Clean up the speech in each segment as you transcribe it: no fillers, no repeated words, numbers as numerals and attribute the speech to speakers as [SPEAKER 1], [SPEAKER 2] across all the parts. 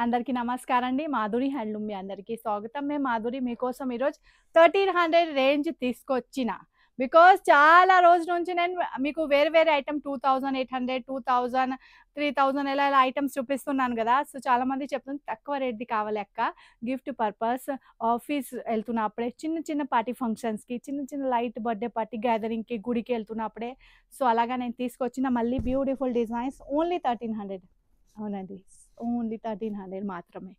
[SPEAKER 1] అందరికీ నమస్కారం అండి. మాధురి హ్యాండ్లూమ్ మీ అందరికీ స్వాగతం. మేము మాధురి మీకోసం ఈరోజు 1300 రేంజ్ తీసుకొచ్చిన. బికాజ్ చాలా రోజుల నుంచి నేను మీకు వేరే వేరే ఐటమ్ 2800, 2000, 3000 ఇలా ఇలా ఐటమ్స్ చూపిస్తున్నాను కదా. సో చాలామంది చెప్తుంది తక్కువ రేట్ది కావాలి అక్క, గిఫ్ట్ పర్పస్, ఆఫీస్ వెళ్తున్నప్పుడే, చిన్న చిన్న పార్టీ ఫంక్షన్స్కి, చిన్న చిన్న లైట్ బర్త్డే పార్టీ గ్యాదరింగ్కి, గుడికి వెళ్తున్నప్పుడే. సో అలాగా నేను తీసుకొచ్చిన మళ్ళీ బ్యూటిఫుల్ డిజైన్స్ ఓన్లీ 1300. అవునండి, ఓన్లీ 1300 మాత్రమే.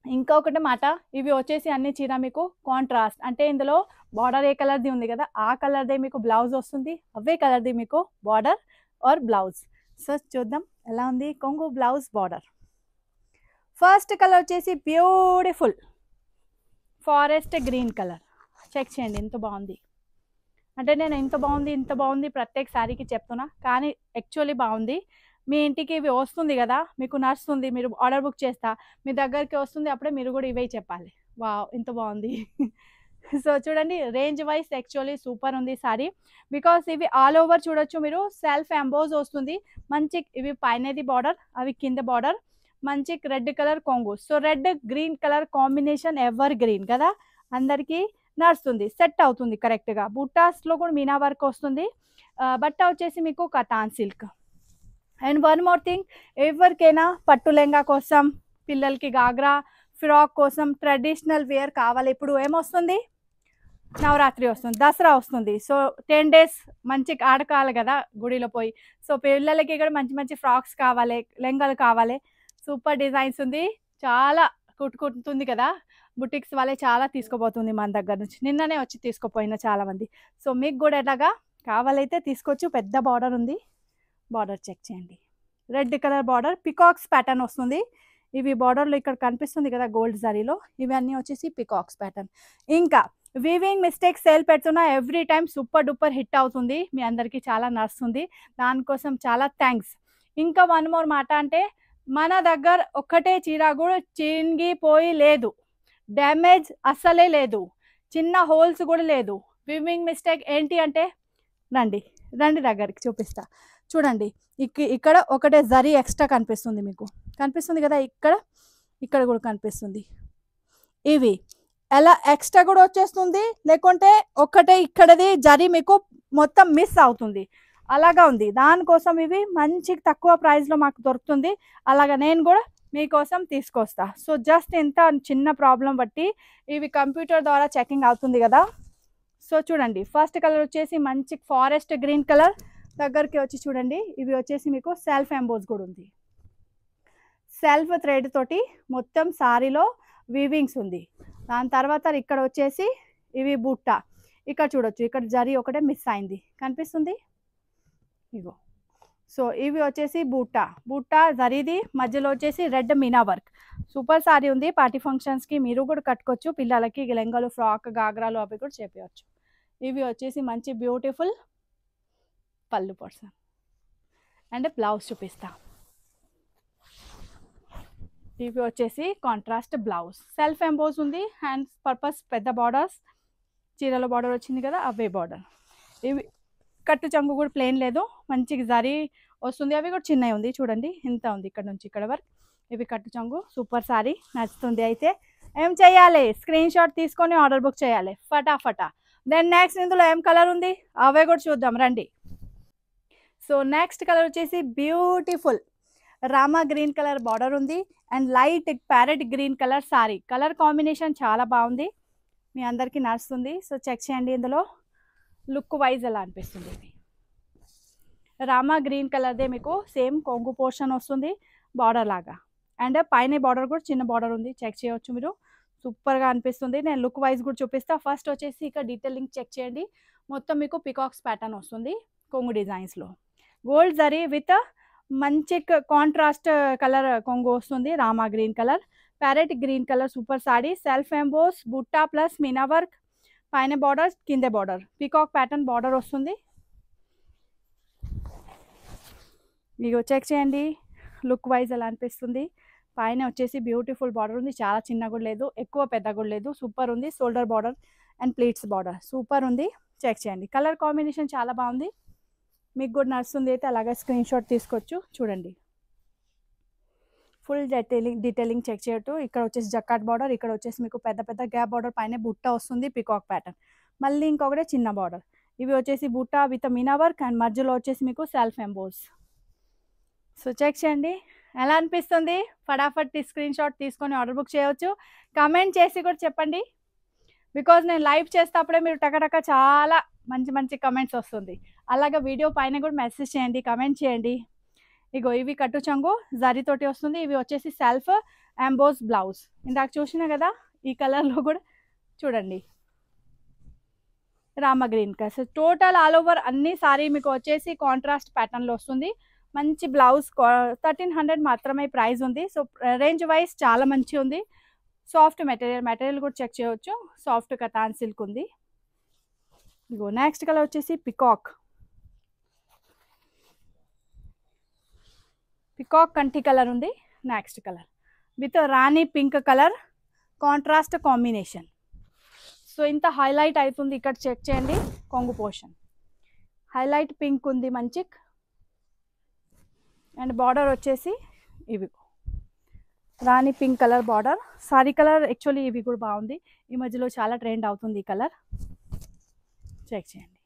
[SPEAKER 1] ఇంకొకటి మాట, ఇవి వచ్చేసి అన్ని చీర మీకు కాంట్రాస్ట్, అంటే ఇందులో బార్డర్ ఏ కలర్ది ఉంది కదా ఆ కలర్దే మీకు బ్లౌజ్ వస్తుంది, అవే కలర్ది మీకు బార్డర్ ఆర్ బ్లౌజ్. సో చూద్దాం ఎలా ఉంది కొంగు బ్లౌజ్ బార్డర్. ఫస్ట్ కలర్ వచ్చేసి beautiful forest green colour. Check చేయండి ఎంత బాగుంది. అంటే నేను ఇంత బాగుంది ప్రత్యేక శారీకి చెప్తున్నా, కానీ యాక్చువల్లీ బాగుంది. మీ ఇంటికి ఇవి వస్తుంది కదా, మీకు నడుస్తుంది, మీరు ఆర్డర్ బుక్ చేస్తా మీ దగ్గరికి వస్తుంది, అప్పుడే మీరు కూడా ఇవే చెప్పాలి. వావ్ ఇంత బాగుంది. సో చూడండి రేంజ్ వైజ్ యాక్చువల్లీ సూపర్ ఉంది సారీ. బికాస్ ఇవి ఆల్ ఓవర్ చూడొచ్చు మీరు, సెల్ఫ్ ఎంబోజ్ వస్తుంది మంచి. ఇవి పైనది బార్డర్, అవి కింద బార్డర్, మంచి రెడ్ కలర్ కొంగు. So red green colour combination ever green కదా, అందరికీ నడుస్తుంది, సెట్ అవుతుంది కరెక్ట్గా. బుట్టాస్లో కూడా మీనా వర్క్ వస్తుంది. బట్ట వచ్చేసి మీకు katan silk. And one more thing, ఎవరికైనా పట్టు లెంగా కోసం, పిల్లలకి గాగ్రా ఫ్రాక్ కోసం ట్రెడిషనల్ వేర్ కావాలి. ఇప్పుడు ఏమొస్తుంది, నవరాత్రి వస్తుంది, దసరా వస్తుంది. సో 10 days మంచి ఆడకాలి కదా గుడిలో పోయి. సో పిల్లలకి కూడా మంచి మంచి ఫ్రాక్స్ కావాలి, లెంగాలు కావాలి. సూపర్ డిజైన్స్ ఉంది, చాలా కుట్టుకుంటుంది కదా. బుటిక్స్ వాళ్ళే చాలా తీసుకోబోతుంది మన దగ్గర నుంచి, నిన్ననే వచ్చి తీసుకుపోయిన చాలామంది. సో మీకు కూడా ఎలాగా కావాలైతే తీసుకోవచ్చు. పెద్ద బార్డర్ ఉంది, బార్డర్ చెక్ చేయండి. Red colour border, peacocks pattern వస్తుంది. ఇవి బార్డర్లో ఇక్కడ కనిపిస్తుంది కదా గోల్డ్ జరీలో, ఇవన్నీ వచ్చేసి పికాక్స్ ప్యాటర్న్. ఇంకా వీవింగ్ మిస్టేక్ సేల్ పెడుతున్నా, every time super duper hit అవుతుంది, మీ అందరికీ చాలా నడుస్తుంది, దానికోసం చాలా థ్యాంక్స్. ఇంకా వన్ మోర్ మాట, అంటే మన దగ్గర ఒక్కటే చీర కూడా చినిగిపోయి లేదు, డ్యామేజ్ అస్సలే లేదు, చిన్న హోల్స్ కూడా లేదు. వీవింగ్ మిస్టేక్ ఏంటి అంటే రండి దగ్గరికి చూపిస్తా. చూడండి ఇక్కడ ఒకటే జరీ ఎక్స్ట్రా కనిపిస్తుంది, మీకు కనిపిస్తుంది కదా, ఇక్కడ కూడా కనిపిస్తుంది. ఇవి ఎలా ఎక్స్ట్రా కూడా వచ్చేస్తుంది, లేకుంటే ఒకటే ఇక్కడది జరీ మీకు మొత్తం మిస్ అవుతుంది, అలాగా ఉంది. దానికోసం ఇవి మంచి తక్కువ ప్రైస్లో మాకు దొరుకుతుంది, అలాగా నేను కూడా మీకోసం తీసుకొస్తా. సో జస్ట్ ఇంత చిన్న ప్రాబ్లం బట్టి ఇవి కంప్యూటర్ ద్వారా చెకింగ్ అవుతుంది కదా. సో చూడండి ఫస్ట్ కలర్ వచ్చేసి మంచి ఫారెస్ట్ గ్రీన్ కలర్. దగ్గరికి వచ్చి చూడండి, ఇవి వచ్చేసి మీకు సెల్ఫ్ ఎంబోజ్ కూడా ఉంది, సెల్ఫ్ థ్రెడ్ తోటి మొత్తం సారీలో వీవింగ్స్ ఉంది. దాని తర్వాత ఇక్కడ వచ్చేసి ఇవి బుట్ట, ఇక్కడ చూడొచ్చు, ఇక్కడ జరీ ఒకటే మిస్ అయింది కనిపిస్తుంది ఇగో. సో ఇవి వచ్చేసి బుట్ట జరీది, మధ్యలో వచ్చేసి red Meena work. Super sorry ఉంది, పార్టీ ఫంక్షన్స్కి మీరు కూడా కట్టుకోవచ్చు, పిల్లలకి లెంగాలు ఫ్రాక్ గాగ్రాలు అవి కూడా చేపించవచ్చు. ఇవి వచ్చేసి మంచి బ్యూటిఫుల్ పళ్ళు పర్సన్ అండ్ బ్లౌజ్ చూపిస్తా. ఇవి వచ్చేసి కాంట్రాస్ట్ బ్లౌజ్, సెల్ఫ్ ఎంబోజ్ ఉంది, హ్యాండ్స్ పర్పస్ పెద్ద బార్డర్స్, చీరలో బార్డర్ వచ్చింది కదా అవే బార్డర్. ఇవి కట్టు చంగు కూడా ప్లెయిన్ లేదు, మంచి జరీ వస్తుంది, అవి కూడా చిన్నవి ఉంది చూడండి, ఇంత ఉంది ఇక్కడ నుంచి ఇక్కడ వరకు. ఇవి కట్టు చంగు, సూపర్ సారీ నచ్చుతుంది. అయితే ఏం చేయాలి, స్క్రీన్ షాట్ తీసుకొని ఆర్డర్ బుక్ చేయాలి ఫటాఫటా. దెన్ నెక్స్ట్ ఇందులో ఏం కలర్ ఉంది అవే కూడా చూద్దాం రండి. సో నెక్స్ట్ కలర్ వచ్చేసి beautiful Rama green colour border ఉంది, and light parrot green colour sari. Colour combination చాలా బాగుంది, మీ అందరికీ నడుస్తుంది. సో చెక్ చేయండి ఇందులో లుక్ వైజ్ ఎలా అనిపిస్తుంది. ఇది రామా గ్రీన్ కలర్దే మీకు సేమ్ కొంగు పోర్షన్ వస్తుంది బార్డర్ లాగా, అండ్ పైన బార్డర్ కూడా చిన్న బార్డర్ ఉంది, చెక్ చేయవచ్చు మీరు, సూపర్గా అనిపిస్తుంది. నేను లుక్ వైజ్ కూడా చూపిస్తా. ఫస్ట్ వచ్చేసి ఇక్కడ డీటెయిలింగ్ చెక్ చేయండి, మొత్తం మీకు పికాక్స్ ప్యాటర్న్ వస్తుంది కొంగు డిజైన్స్లో, గోల్డ్ జరీ విత్ మంచి కాంట్రాస్ట్ కలర్ కొంగు వస్తుంది, Rama green colour, parrot green colour super sari, self emboss butta plus meena work, పైన బార్డర్ కింద బార్డర్, పీకాక్ ప్యాటర్న్ బార్డర్ వస్తుంది. మీకు చెక్ చేయండి లుక్ వైజ్ ఎలా అనిపిస్తుంది. పైన వచ్చేసి బ్యూటిఫుల్ బార్డర్ ఉంది, చాలా చిన్న కూడా లేదు, ఎక్కువ పెద్ద కూడా లేదు, సూపర్ ఉంది. Shoulder border and pleats border super ఉంది, చెక్ చేయండి. కలర్ కాంబినేషన్ చాలా బాగుంది, మీకు కూడా నడుస్తుంది. అయితే అలాగే స్క్రీన్ షాట్ తీసుకోవచ్చు చూడండి. ఫుల్ డీటెయిలింగ్ చెక్ చేయొచ్చు. ఇక్కడ వచ్చేసి జకాట్ బార్డర్, ఇక్కడ వచ్చేసి మీకు పెద్ద పెద్ద గ్యాప్ బార్డర్, పైన బుట్ట వస్తుంది పికాక్ ప్యాటర్న్. మళ్ళీ ఇంకొకటి చిన్న బార్డర్. ఇవి వచ్చేసి బుట్ట విత్ మీనా వర్క్ అండ్ మధ్యలో వచ్చేసి మీకు సెల్ఫ్ ఎంబోస్. సో చెక్ చేయండి ఎలా అనిపిస్తుంది. ఫటాఫట్ స్క్రీన్ షాట్ తీసుకొని ఆర్డర్ బుక్ చేయవచ్చు. కమెంట్ చేసి కూడా చెప్పండి, బికాజ్ నేను లైవ్ చేసేటప్పుడే మీరు టకటక చాలా మంచి మంచి కమెంట్స్ వస్తుంది. అలాగే వీడియో పైన కూడా మెసేజ్ చేయండి, కమెంట్ చేయండి. ఇగో ఇవి కట్టు చంగు జరీతోటి వస్తుంది. ఇవి వచ్చేసి సెల్ఫ్ ఎంబోస్ బ్లౌజ్. ఇందాక చూసినా కదా ఈ కలర్లో కూడా చూడండి Rama green colour. So total all over అన్ని సారీ మీకు వచ్చేసి కాంట్రాస్ట్ ప్యాటర్న్లో వస్తుంది. మంచి బ్లౌజ్ 1300 మాత్రమే ప్రైస్ ఉంది. సో రేంజ్ వైజ్ చాలా మంచి ఉంది. సాఫ్ట్ మెటీరియల్ కూడా చెక్ చేయవచ్చు. సాఫ్ట్ కతాన్ సిల్క్ ఉంది. ఇగో నెక్స్ట్ కలర్ వచ్చేసి పికాక్ కంటి కలర్ ఉంది. Next colour with Rani pink colour contrast combination. So ఇంత హైలైట్ అవుతుంది. ఇక్కడ చెక్ చేయండి కొంగు పోర్షన్ హైలైట్ పింక్ ఉంది మంచి. అండ్ బార్డర్ వచ్చేసి ఇవి rani pink colour border. Sari colour actually ఇవి కూడా బాగుంది. ఈ మధ్యలో చాలా ట్రెండ్ అవుతుంది ఈ కలర్. చెక్ చేయండి.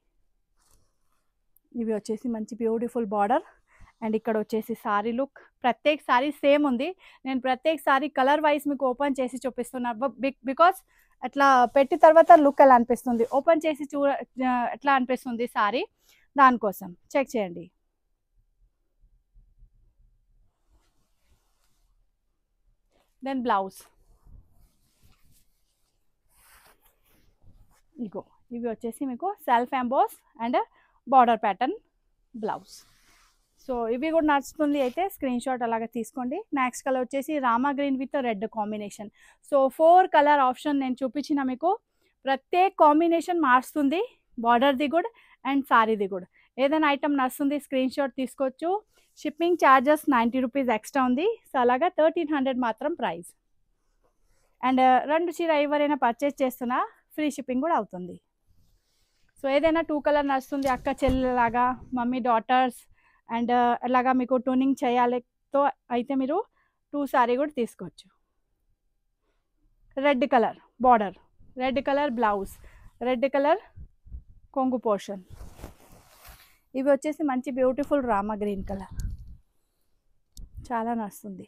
[SPEAKER 1] ఇవి వచ్చేసి మంచి బ్యూటిఫుల్ బార్డర్. అండ్ ఇక్కడ వచ్చేసి సారీ లుక్. ప్రత్యేక సారీ సేమ్ ఉంది. నేను ప్రత్యేక సారీ కలర్ వైజ్ మీకు ఓపెన్ చేసి చూపిస్తున్నాను, బికాస్ అట్లా పెట్టిన తర్వాత లుక్ ఎలా అనిపిస్తుంది, ఓపెన్ చేసి ఎట్లా అనిపిస్తుంది సారీ, దానికోసం చెక్ చేయండి. దెన్ బ్లౌజ్ ఇగో ఇవి వచ్చేసి మీకు self emboss and border pattern blouse. So ఇవి కూడా నచ్చుతుంది అయితే స్క్రీన్ షాట్ అలాగే తీసుకోండి. నెక్స్ట్ కలర్ వచ్చేసి Rama green with red combination. So 4 colour option నేను చూపించిన మీకు. ప్రత్యేక కాంబినేషన్ మార్చుతుంది, బార్డర్ది కూడా అండ్ సారీది కూడా. ఏదైనా ఐటమ్ నచ్చుతుంది స్క్రీన్ షాట్ తీసుకోవచ్చు. షిప్పింగ్ ఛార్జెస్ 90 రూపీస్ ఎక్స్ట్రా ఉంది. సో అలాగా 1300 మాత్రం ప్రైస్. అండ్ 2 చీర ఎవరైనా పర్చేస్ చేస్తున్నా ఫ్రీ షిప్పింగ్ కూడా అవుతుంది. సో ఏదైనా 2 కలర్ నచ్చుతుంది అక్క చెల్లెలాగా, మమ్మీ డాటర్స్ అండ్ అలాగా మీకు ట్యూనింగ్ చేయాలితో అయితే మీరు 2 సారీ కూడా తీసుకోవచ్చు. Red colour border, red colour blouse, red colour కొంగు పోర్షన్. ఇవి వచ్చేసి మంచి బ్యూటిఫుల్ రామా గ్రీన్ కలర్, చాలా నచ్చుతుంది.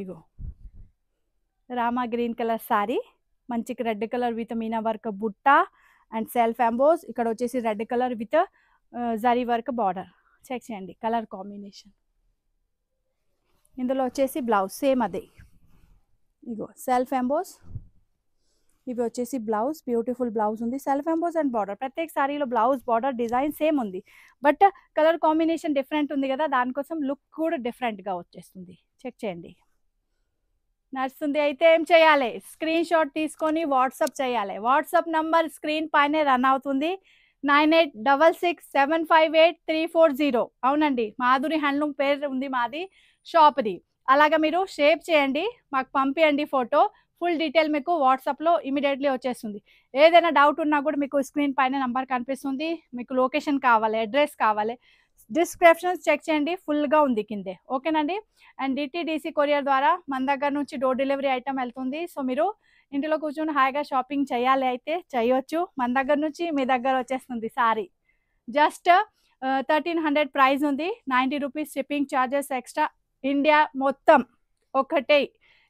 [SPEAKER 1] ఇగో రామా గ్రీన్ కలర్ సారీ, మంచి red colour with Meena work బుట్ట అండ్ సెల్ఫ్ ఎంబోస్. ఇక్కడ వచ్చేసి red colour with zari work border. Check చేయండి కలర్ కాంబినేషన్. ఇందులో వచ్చేసి బ్లౌజ్ సేమ్ అదే. ఇగో సెల్ఫ్ ఎంబోస్. ఇవి వచ్చేసి బ్లౌజ్, బ్యూటిఫుల్ బ్లౌజ్ ఉంది. Self emboss and border. ప్రత్యేక సారీలో బ్లౌజ్ బార్డర్ డిజైన్ సేమ్ ఉంది, బట్ కలర్ కాంబినేషన్ డిఫరెంట్ ఉంది కదా, దానికోసం లుక్ కూడా డిఫరెంట్గా వచ్చేస్తుంది. చెక్ చేయండి. నడుస్తుంది అయితే ఏం చేయాలి, స్క్రీన్ షాట్ తీసుకొని వాట్సాప్ చేయాలి. వాట్సాప్ నంబర్ స్క్రీన్ పైనే రన్ అవుతుంది, 9866758340. అవునండి, మాధురి హ్యాండ్లూమ్ పేరు ఉంది మాది షాప్ది. అలాగా మీరు షేప్ చేయండి, మాకు పంపించండి ఫోటో. ఫుల్ డీటెయిల్ మీకు వాట్సాప్లో ఇమీడియట్లీ వచ్చేస్తుంది. ఏదైనా డౌట్ ఉన్నా కూడా మీకు స్క్రీన్ పైన నెంబర్ కనిపిస్తుంది. మీకు లొకేషన్ కావాలి, అడ్రస్ కావాలి, డిస్క్రిప్షన్స్ చెక్ చేయండి, ఫుల్గా ఉంది కిందే. ఓకేనండి. అండ్ డిటీడీసీ కొరియర్ ద్వారా మన దగ్గర నుంచి డోర్ డెలివరీ ఐటమ్ వెళ్తుంది. సో మీరు ఇంటిలో కూర్చొని హాయిగా షాపింగ్ చేయాలి అయితే చేయొచ్చు. మన దగ్గర నుంచి మీ దగ్గర వచ్చేస్తుంది సారీ. జస్ట్ 1300 ప్రైస్ ఉంది, 90 rupees shipping charges extra. India మొత్తం ఒకటే.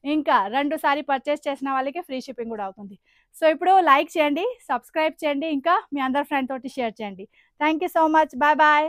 [SPEAKER 1] ఇంకా 2 సారీ పర్చేస్ చేసిన వాళ్ళకి ఫ్రీ షిప్పింగ్ కూడా అవుతుంది. సో ఇప్పుడు లైక్ చేయండి, సబ్స్క్రైబ్ చేయండి, ఇంకా మీ అందరి ఫ్రెండ్ తోటి షేర్ చేయండి. Thank you so much. Bye bye.